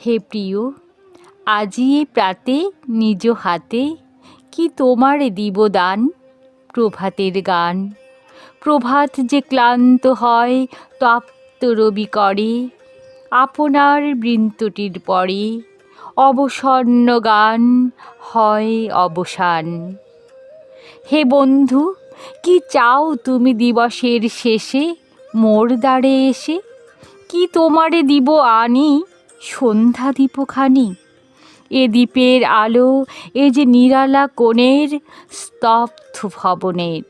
হে প্রিয়, আজি এই প্রাতে নিজ হাতে কি তোমারে দিব দান। প্রভাতের গান, প্রভাত যে ক্লান্ত হয় তপ্ত রবি করে, আপনার বৃন্তটির পরে অবসন্ন গান হয় অবসান। হে বন্ধু, কি চাও তুমি দিবসের শেষে মোর দ্বারে এসে, কি তোমারে দিব আনি সন্ধ্যা দীপখানি। এ দ্বীপের আলো, এ যে নিরালা কোণের স্তব্ধ ভবনের।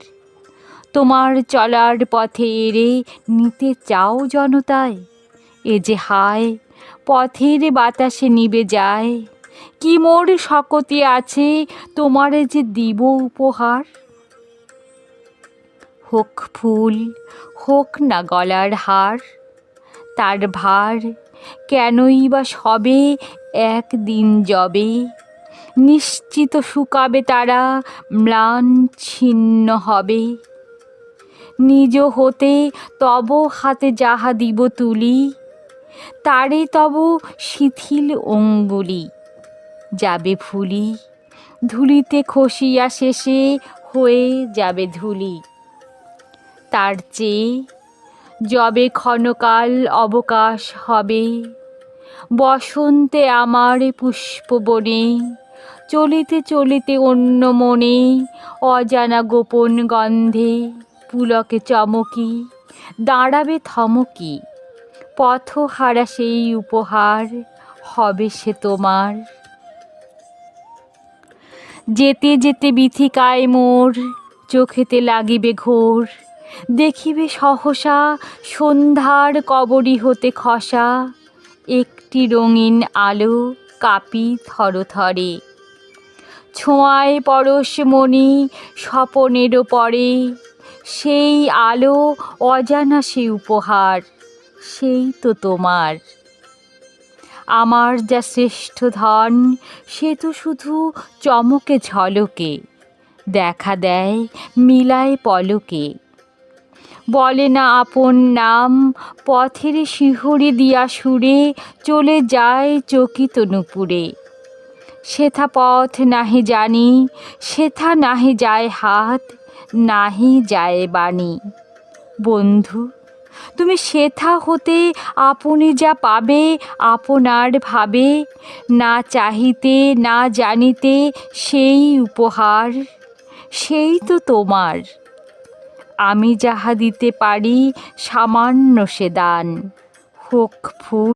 তোমার চলার পথে এরে নিতে চাও জনতায়, এ যে হায় পথের বাতাসে নিবে যায়। কি মোর শকতি আছে তোমারে যে দিব উপহার। হোক ফুল, হোক না গলার হার, তার ভার কেনই বা সবে একদিন যবে। নিশ্চিত শুকাবে তারা, ম্লান ছিন্ন হবে। নিজ হতে তব হাতে যাহা দিব তুলি, তারে তব শিথিল অঙ্গুলি যাবে ফুলি। ধুলিতে খসিয়া শেষে হয়ে যাবে ধুলি। তার চেয়ে যবে ক্ষণকাল অবকাশ হবে, বসন্তে আমার পুষ্পবনে চলিতে চলিতে অন্য মনে অজানা গোপন গন্ধে পুলকে চমকি দাঁড়াবে থমকি। পথহারা সেই উপহার হবে সে তোমার। যেতে যেতে বিথিকায় মোর চোখেতে লাগিবে ঘোর, দেখিবে সহসা সন্ধ্যার কবরী হতে খসা একটি রঙিন আলো কাঁপি থরথরে। ছোঁয়ায় পরশমণি স্বপনেরও পরে, সেই আলো অজানা সে উপহার, সেই তো তোমার। আমার যা শ্রেষ্ঠ ধন সে তো শুধু চমকে ঝলকে দেখা দেয় মিলায় পলকে। বলে না আপন নাম, পথের শিহরি দিয়া সুরে চলে যায় চকিত নূপুরে। সেথা পথ নাহি জানি, সেথা নাহি যায় হাত, নাহি যায় বাণী। বন্ধু, তুমি সেথা হতে আপনি যা পাবে আপনার ভাবে, না চাহিতে না জানিতে সেই উপহার, সেই তো তোমার। আমি যাহা দিতে পারি সামান্য সে দান, হোক ফুল